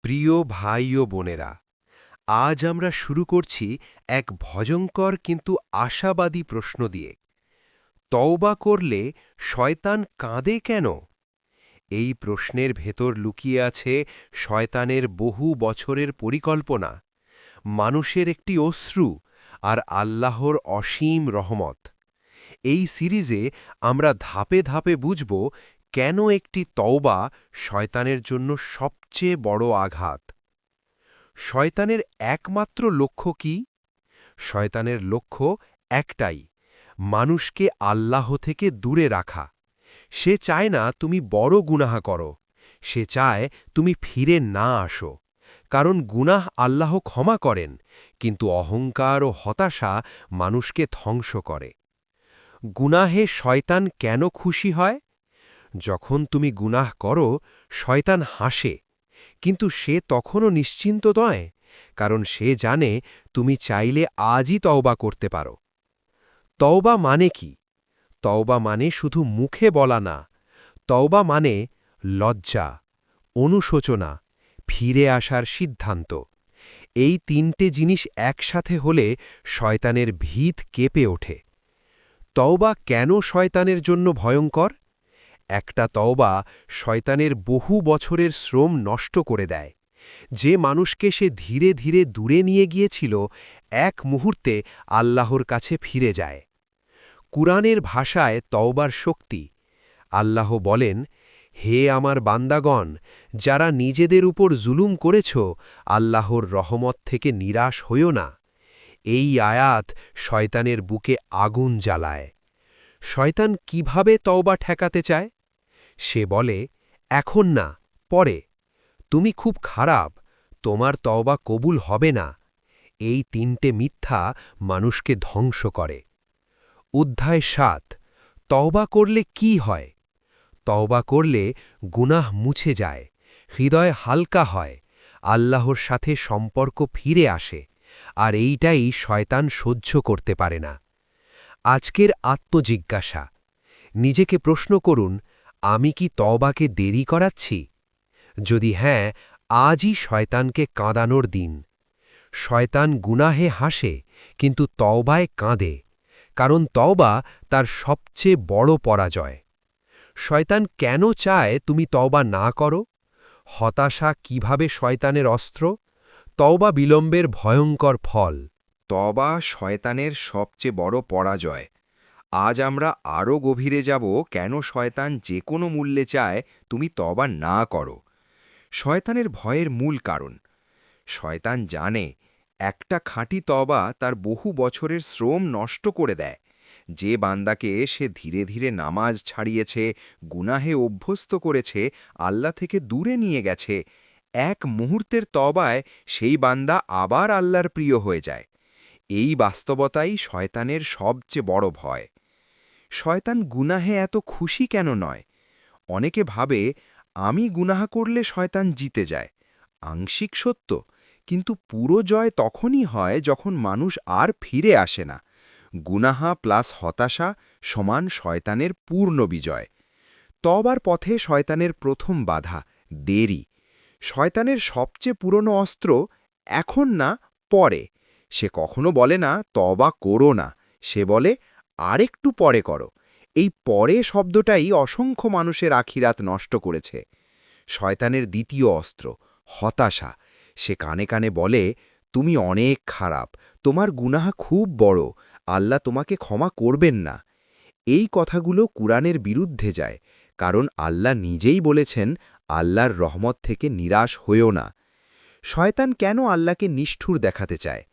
প্রিয় ভাই ও বোনেরা, আজ আমরা শুরু করছি এক ভয়ঙ্কর কিন্তু আশাবাদী প্রশ্ন দিয়ে। তওবা করলে শয়তান কাঁদে কেন? এই প্রশ্নের ভেতর লুকিয়ে আছে শয়তানের বহু বছরের পরিকল্পনা, মানুষের একটি অশ্রু আর আল্লাহর অসীম রহমত। এই সিরিজে আমরা ধাপে ধাপে বুঝব কেন একটি তওবা শয়তানের জন্য সবচেয়ে বড় আঘাত। শয়তানের একমাত্র লক্ষ্য কি? শয়তানের লক্ষ্য একটাই, মানুষকে আল্লাহ থেকে দূরে রাখা। সে চায় না তুমি বড় গুনাহ করো, সে চায় তুমি ফিরে না আসো। কারণ গুনাহ আল্লাহ ক্ষমা করেন, কিন্তু অহংকার ও হতাশা মানুষকে ধ্বংস করে। গুনাহে শয়তান কেন খুশি হয়? যখন তুমি গুনাহ করো, শয়তান হাসে, কিন্তু সে তখনও নিশ্চিন্ত নয়, কারণ সে জানে তুমি চাইলে আজই তওবা করতে পারো। তওবা মানে কি? তওবা মানে শুধু মুখে বলা না। তওবা মানে লজ্জা, অনুশোচনা, ফিরে আসার সিদ্ধান্ত। এই তিনটে জিনিস একসাথে হলে শয়তানের ভিত কেঁপে ওঠে। তওবা কেন শয়তানের জন্য ভয়ঙ্কর? একটা তওবা শয়তানের বহু বছরের শ্রম নষ্ট করে দেয়। যে মানুষকে সে ধীরে ধীরে দূরে নিয়ে গিয়েছিল, এক মুহূর্তে আল্লাহর কাছে ফিরে যায়। কুরআনের ভাষায় তওবার শক্তি। আল্লাহ বলেন, হে আমার বান্দাগণ, যারা নিজেদের উপর জুলুম করেছ, আল্লাহর রহমত থেকে নিরাশ হইও না। এই আয়াত শয়তানের বুকে আগুন জ্বালায়। শয়তান কিভাবে তওবা ঠেকাতে চায়? সে বলে, এখন না, পরে। তুমি খুব খারাপ, তোমার তওবা কবুল হবে না। এই তিনটে মিথ্যা মানুষকে ধ্বংস করে। অধ্যায় ৭। তওবা করলে কি হয়? তওবা করলে গুনাহ মুছে যায়, হৃদয় হালকা হয়, আল্লাহর সাথে সম্পর্ক ফিরে আসে, আর এইটাই শয়তান সহ্য করতে পারে না। আজকের আত্মজিজ্ঞাসা। নিজেকে প্রশ্ন করুন, আমি কি তওবাকে দেরি করাচ্ছি? যদি হ্যাঁ, আজই শয়তানকে কাঁদানোর দিন। শয়তান গুনাহে হাসে, কিন্তু তওবায় কাঁদে, কারণ তওবা তার সবচেয়ে বড় পরাজয়। শয়তান কেন চায় তুমি তওবা না করো? হতাশা কিভাবে শয়তানের অস্ত্র? তওবা বিলম্বের ভয়ঙ্কর ফল। তবা শয়তানের সবচেয়ে বড় পরাজয়। আজ আমরা আরও গভীরে যাব কেন শয়তান যে কোনো মূল্যে চায় তুমি তবা না করো। শয়তানের ভয়ের মূল কারণ, শয়তান জানে একটা খাঁটি তবা তার বহু বছরের শ্রম নষ্ট করে দেয়। যে বান্দাকে সে ধীরে ধীরে নামাজ ছাড়িয়েছে, গুনাহে অভ্যস্ত করেছে, আল্লাহ থেকে দূরে নিয়ে গেছে, এক মুহূর্তের তবায় সেই বান্দা আবার আল্লাহর প্রিয় হয়ে যায়। এই বাস্তবতাই শয়তানের সবচেয়ে বড় ভয়। শয়তান গুনাহে এত খুশি কেন নয়? অনেকে ভাবে আমি গুনাহ করলে শয়তান জিতে যায়। আংশিক সত্য, কিন্তু পুরো জয় তখনই হয় যখন মানুষ আর ফিরে আসে না। গুনাহা প্লাস হতাশা সমান শয়তানের পূর্ণ বিজয়। তওবার পথে শয়তানের প্রথম বাধা, দেরি। শয়তানের সবচেয়ে পুরনো অস্ত্র, এখন না, পরে। সে কখনো বলে না তওবা করো না, সে বলে আরেকটু পরে করো। এই পরে শব্দটাই অসংখ্য মানুষের আখিরাত নষ্ট করেছে। শয়তানের দ্বিতীয় অস্ত্র, হতাশা। সে কানে কানে বলে, তুমি অনেক খারাপ, তোমার গুনাহ খুব বড়, আল্লাহ তোমাকে ক্ষমা করবেন না। এই কথাগুলো কুরআনের বিরুদ্ধে যায়, কারণ আল্লাহ নিজেই বলেছেন, আল্লাহর রহমত থেকে নিরাশ হইও না। শয়তান কেন আল্লাহকে নিষ্ঠুর দেখাতে চায়?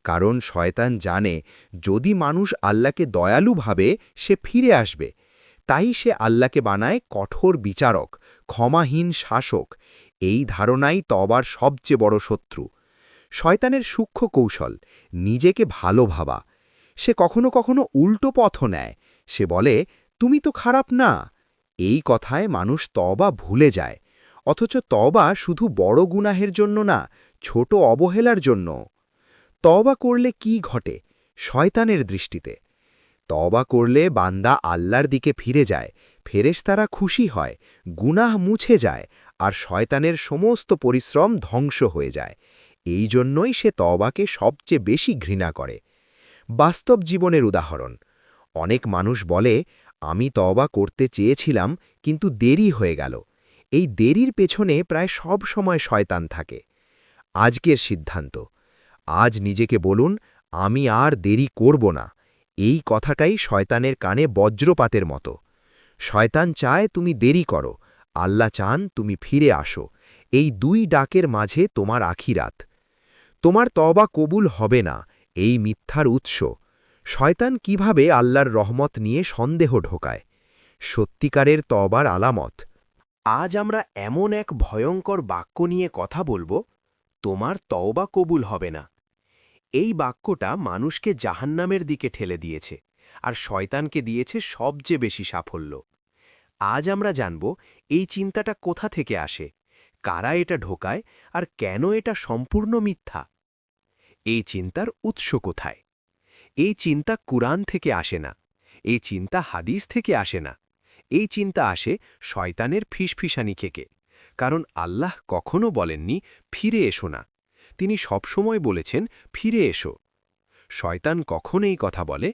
কারণ শয়তান জানে যদি মানুষ আল্লাহকে দয়ালু ভাবে সে ফিরে আসবে। তাই সে আল্লাহকে বানায় কঠোর বিচারক, ক্ষমাহীন শাসক। এই ধারণাই তওবার সবচেয়ে বড় শত্রু। শয়তানের সূক্ষ্ম কৌশল, নিজেকে ভালো ভাবা। সে কখনো কখনো উল্টো পথও নেয়। সে বলে, তুমি তো খারাপ না। এই কথায় মানুষ তওবা ভুলে যায়। অথচ তওবা শুধু বড় গুনাহের জন্য না, ছোট অবহেলার জন্য। তওবা করলে কি ঘটে শয়তানের দৃষ্টিতে? তওবা করলে বান্দা আল্লাহর দিকে ফিরে যায়, ফেরেশতারা খুশি হয়, গুনাহ মুছে যায়, আর শয়তানের সমস্ত পরিশ্রম ধ্বংস হয়ে যায়। এই জন্যই সে তওবাকে সবচেয়ে বেশি ঘৃণা করে। বাস্তব জীবনের উদাহরণ। অনেক মানুষ বলে, আমি তওবা করতে চেয়েছিলাম কিন্তু দেরি হয়ে গেল। এই দেরির পেছনে প্রায় সব সময় শয়তান থাকে। আজকের সিদ্ধান্ত। আজ নিজেকে বলুন, আমি আর দেরি করব না। এই কথাটাই শয়তানের কানে বজ্রপাতের মতো। শয়তান চায় তুমি দেরি করো, আল্লাহ চান তুমি ফিরে আসো। এই দুই ডাকের মাঝে তোমার আখিরাত। তোমার তওবা কবুল হবে না, এই মিথ্যার উৎস। শয়তান কিভাবে আল্লাহর রহমত নিয়ে সন্দেহ ঢোকায়। সত্যিকারের তওবার আলামত। আজ আমরা এমন এক ভয়ঙ্কর বাক্য নিয়ে কথা বলবো, তোমার তওবা কবুল হবে না। এই বাক্যটা মানুষকে জাহান্নামের দিকে ঠেলে দিয়েছে আর শয়তানকে দিয়েছে সবচেয়ে বেশি সাফল্য। আজ আমরা জানব এই চিন্তাটা কোথা থেকে আসে, কারা এটা ঢোকায় আর কেন এটা সম্পূর্ণ মিথ্যা। এই চিন্তার উৎস কোথায়? এই চিন্তা কুরআন থেকে আসে না, এই চিন্তা হাদিস থেকে আসে না, এই চিন্তা আসে শয়তানের ফিসফিসানি থেকে। কারণ আল্লাহ কখনো বলেননি ফিরে এসো না, তিনি সবসময় বলেছেন ফিরে এসো। শয়তান কখন এই কথা বলে?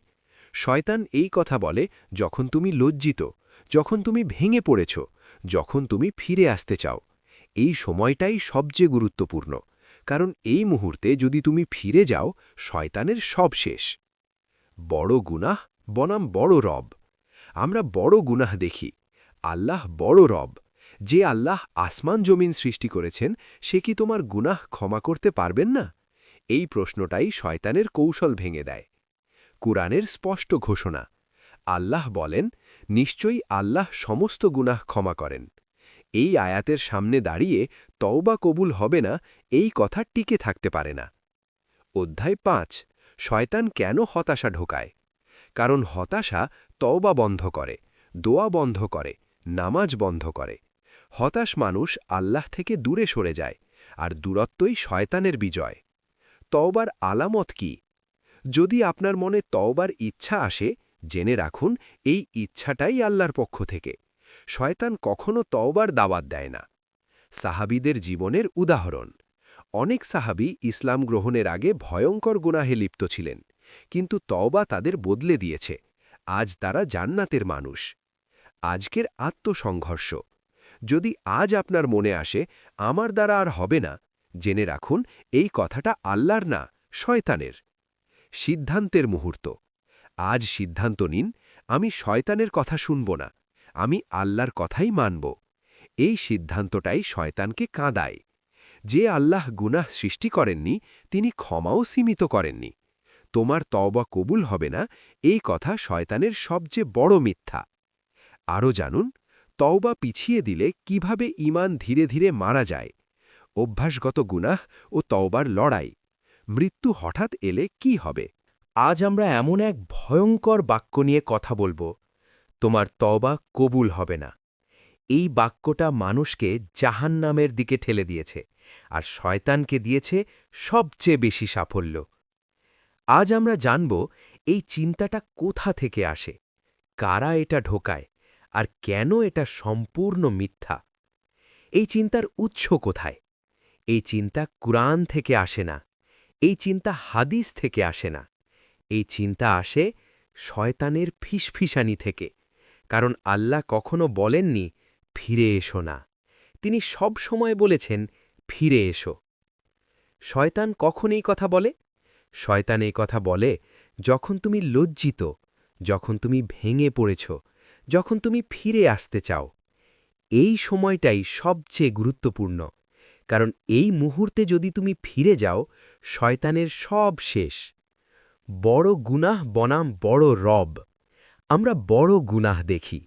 শয়তান এই কথা বলে যখন তুমি লজ্জিত, যখন তুমি ভেঙে পড়েছ, যখন তুমি ফিরে আসতে চাও। এই সময়টাই সবচেয়ে গুরুত্বপূর্ণ, কারণ এই মুহূর্তে যদি তুমি ফিরে যাও, শয়তানের সব শেষ। বড় গুনাহ বনাম বড় রব। আমরা বড় গুনাহ দেখি, আল্লাহ বড় রব। যে আল্লাহ আসমান জমিন সৃষ্টি করেছেন, সে কি তোমার গুনাহ ক্ষমা করতে পারবেন না? এই প্রশ্নটাই শয়তানের কৌশল ভেঙে দেয়। কুরআনের স্পষ্ট ঘোষণা। আল্লাহ বলেন, নিশ্চয়ই আল্লাহ সমস্ত গুনাহ ক্ষমা করেন। এই আয়াতের সামনে দাঁড়িয়ে তওবা কবুল হবে না, এই কথা টিকে থাকতে পারে না। অধ্যায় ৫। শয়তান কেন হতাশা ঢোকায়? কারণ হতাশা তওবা বন্ধ করে, দোয়া বন্ধ করে, নামাজ বন্ধ করে। হতাশ মানুষ আল্লাহ থেকে দূরে সরে যায়, আর দূরত্বই শয়তানের বিজয়। তওবার আলামত কি? যদি আপনার মনে তওবার ইচ্ছা আসে, জেনে রাখুন এই ইচ্ছাটাই আল্লাহর পক্ষ থেকে। শয়তান কখনো তওবার দাওয়াত দেয় না। সাহাবীদের জীবনের উদাহরণ। অনেক সাহাবী ইসলাম গ্রহণের আগে ভয়ঙ্কর গুনাহে লিপ্ত ছিলেন, কিন্তু তওবা তাদের বদলে দিয়েছে। আজ তারা জান্নাতের মানুষ। আজকের আত্মসংঘর্ষ। যদি আজ আপনার মনে আসে আমার দ্বারা আর হবে না, জেনে রাখুন এই কথাটা আল্লাহর না, শয়তানের। সিদ্ধান্তের মুহূর্ত। আজ সিদ্ধান্ত নিন, আমি শয়তানের কথা শুনব না, আমি আল্লাহর কথাই মানব। এই সিদ্ধান্তটাই শয়তানকে কাঁদায়। যে আল্লাহ গুনাহ সৃষ্টি করেননি, তিনি ক্ষমাও সীমিত করেননি। তোমার তওবা কবুল হবে না, এই কথা শয়তানের সবচেয়ে বড় মিথ্যা। আরও জানুন, তওবা পিছিয়ে দিলে কিভাবে ঈমান ধীরে ধীরে মারা যায়। অভ্যাসগত গুনাহ ও তওবার লড়াই। মৃত্যু হঠাৎ এলে কি হবে? আজ আমরা এমন এক ভয়ঙ্কর বাক্য নিয়ে কথা বলবো, তোমার তওবা কবুল হবে না। এই বাক্যটা মানুষকে জাহান্নামের দিকে ঠেলে দিয়েছে, আর শয়তানকে দিয়েছে সবচেয়ে বেশি সাফল্য। আজ আমরা জানব এই চিন্তাটা কোথা থেকে আসে, কারা এটা ঢোকায়, আর কেন এটা সম্পূর্ণ মিথ্যা। এই চিন্তার উৎস কোথায়? এই চিন্তা কুরআন থেকে আসে না, এই চিন্তা হাদিস থেকে আসে না, এই চিন্তা আসে শয়তানের ফিসফিসানি থেকে। কারণ আল্লাহ কখনো বলেননি ফিরে এসো না, তিনি সব সময় বলেছেন ফিরে এসো। শয়তান কখন এই কথা বলে? শয়তান এই কথা বলে যখন তুমি লজ্জিত, যখন তুমি ভেঙে পড়েছ, যখন তুমি ফিরে আসতে চাও। এই সময়টাই সবচেয়ে গুরুত্বপূর্ণ, কারণ এই মুহূর্তে যদি তুমি ফিরে যাও, শয়তানের সব শেষ। বড় গুনাহ বনাম বড় রব। আমরা বড় গুনাহ দেখি,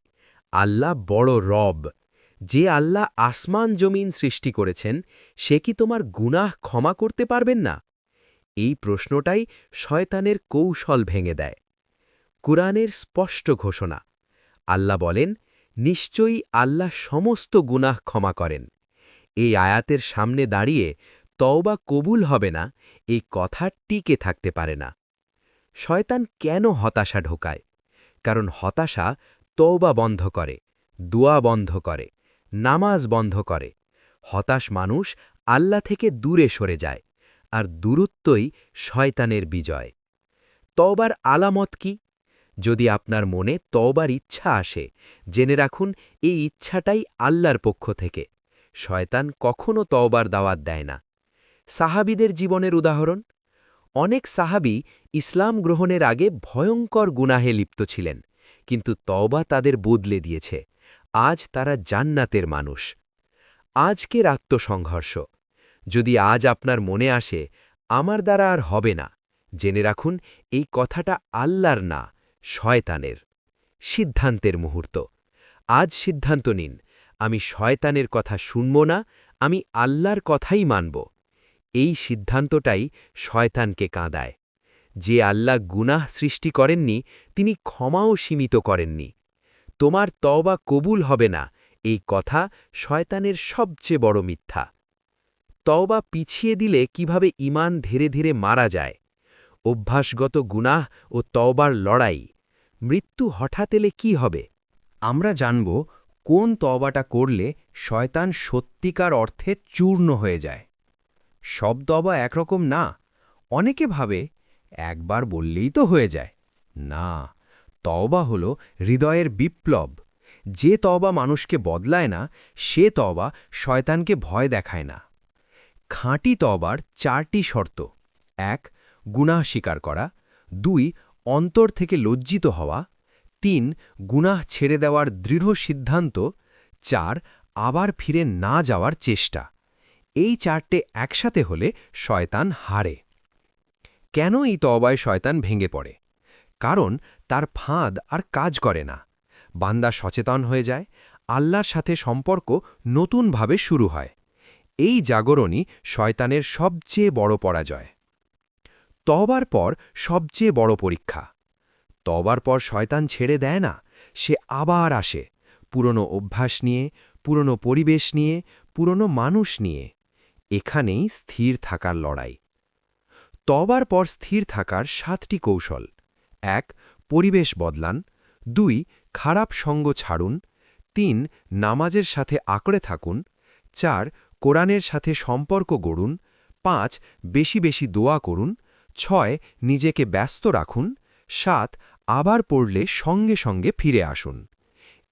আল্লাহ বড় রব। যে আল্লাহ আসমান জমিন সৃষ্টি করেছেন, সে কি তোমার গুনাহ ক্ষমা করতে পারবেন না? এই প্রশ্নটাই শয়তানের কৌশল ভেঙে দেয়। কুরআনের স্পষ্ট ঘোষণা। আল্লাহ বলেন, নিশ্চয়ই আল্লাহ সমস্ত গুনাহ ক্ষমা করেন। এই আয়াতের সামনে দাঁড়িয়ে তওবা কবুল হবে না, এই কথা টিকে থাকতে পারে না। শয়তান কেন হতাশা ঢোকায়? কারণ হতাশা তওবা বন্ধ করে, দোয়া বন্ধ করে, নামাজ বন্ধ করে, হতাশ মানুষ আল্লাহ থেকে দূরে সরে যায়, আর দূরত্বই শয়তানের বিজয়। তওবার আলামত কি? যদি আপনার মনে তওবার ইচ্ছা আসে, জেনে রাখুন এই ইচ্ছাটাই আল্লাহর পক্ষ থেকে। শয়তান কখনো তওবার দাওয়াত দেয় না। সাহাবীদের জীবনের উদাহরণ। অনেক সাহাবী ইসলাম গ্রহণের আগে ভয়ঙ্কর গুনাহে লিপ্ত ছিলেন, কিন্তু তওবা তাদের বদলে দিয়েছে। আজ তারা জান্নাতের মানুষ। আজকের আত্মসংঘর্ষ। যদি আজ আপনার মনে আসে, আমার দ্বারা আর হবে না, জেনে রাখুন এই কথাটা আল্লাহর না, শয়তানের। সিদ্ধান্তের মুহূর্ত। আজ সিদ্ধান্ত নিন, আমি শয়তানের কথা শুনব না, আমি আল্লাহর কথাই মানব। এই সিদ্ধান্তটাই শয়তানকে কাঁদায়। যে আল্লাহ গুনাহ সৃষ্টি করেননি, তিনি ক্ষমাও সীমিত করেননি। তোমার তওবা কবুল হবে না, এই কথা শয়তানের সবচেয়ে বড় মিথ্যা। তওবা পিছিয়ে দিলে কিভাবে ঈমান ধীরে ধীরে মারা যায়। অভ্যাসগত গুনাহ ও তওবার লড়াই। মৃত্যু হঠাৎ এলে কি হবে? আমরা জানব কোন তওবাটা করলে শয়তান সত্যিকার অর্থে চূর্ণ হয়ে যায়। সব তওবা একরকম না। অনেকে ভাবে একবার বললেই তো হয়ে যায়। না, তওবা হলো হৃদয়ের বিপ্লব। যে তওবা মানুষকে বদলায় না, সে তওবা শয়তানকে ভয় দেখায় না। খাঁটি তওবার 4টি শর্ত: 1. গুনাহ স্বীকার করা, 2. অন্তর থেকে লজ্জিত হওয়া, 3. গুনাহ ছেড়ে দেওয়ার দৃঢ় সিদ্ধান্ত, 4. আবার ফিরে না যাওয়ার চেষ্টা। এই 4টে একসাথে হলে শয়তান হারে। কেন এই তওবায় শয়তান ভেঙে পড়ে? কারণ তার ফাঁদ আর কাজ করে না। বান্দা সচেতন হয়ে যায়, আল্লাহর সাথে সম্পর্ক নতুনভাবে শুরু হয়। এই জাগরণই শয়তানের সবচেয়ে বড় পরাজয়। তওবার পর সবচেয়ে বড় পরীক্ষা। তওবার পর শয়তান ছেড়ে দেয় না, সে আবার আসে, পুরনো অভ্যাস নিয়ে, পুরনো পরিবেশ নিয়ে, পুরনো মানুষ নিয়ে। এখানেই স্থির থাকার লড়াই। তওবার পর স্থির থাকার 7টি কৌশল: 1. পরিবেশ বদলান, 2. খারাপ সঙ্গ ছাড়ুন, 3. নামাজের সাথে আঁকড়ে থাকুন, 4. কোরআনের সাথে সম্পর্ক গড়ুন, 5. বেশি বেশি দোয়া করুন, 6. নিজেকে ব্যস্ত রাখুন, 7. আবার পড়লে সঙ্গে সঙ্গে ফিরে আসুন।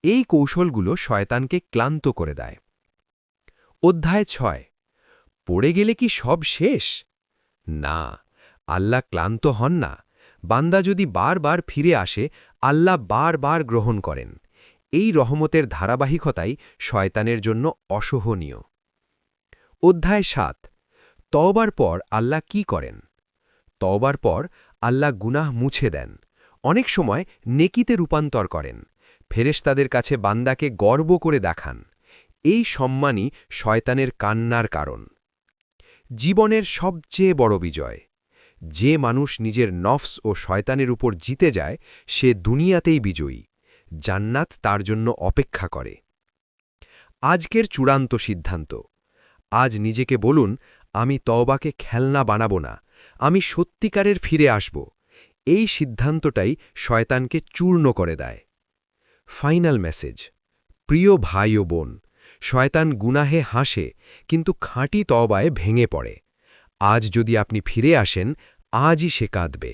এই কৌশলগুলো শয়তানকে ক্লান্ত করে দেয়। অধ্যায় 6। পড়ে গেলে কি সব শেষ? না, আল্লাহ ক্লান্ত হন না। বান্দা যদি বারবার ফিরে আসে, আল্লাহ বারবার গ্রহণ করেন। এই রহমতের ধারাবাহিকতাই শয়তানের জন্য অসহনীয়। অধ্যায় 7। তওবার পর আল্লাহ কি করেন? তওবার পর আল্লাহ গুনাহ মুছে দেন। অনেক সময় নেকিতে রূপান্তর করেন। ফেরেশতাদের কাছে বান্দাকে গর্ব করে দেখান। এই সম্মানই শয়তানের কান্নার কারণ। জীবনের সবচেয়ে বড় বিজয়। যে মানুষ নিজের নফস ও শয়তানের উপর জিতে যায়, সে দুনিয়াতেই বিজয়ী। জান্নাত তার জন্য অপেক্ষা করে। আজকের চূড়ান্ত সিদ্ধান্ত। আজ নিজেকে বলুন, আমি তওবাকে খেলনা বানাবো না, আমি সত্যিকারের ফিরে আসব। এই সিদ্ধান্তটাই শয়তানকে চূর্ণ করে দেয়। Final message. প্রিয় ভাই ও বোন, শয়তান গুনাহে হাসে, কিন্তু খাঁটি তওবায় ভেঙে পড়ে। আজ যদি আপনি ফিরে আসেন, আজই সে কাঁদবে।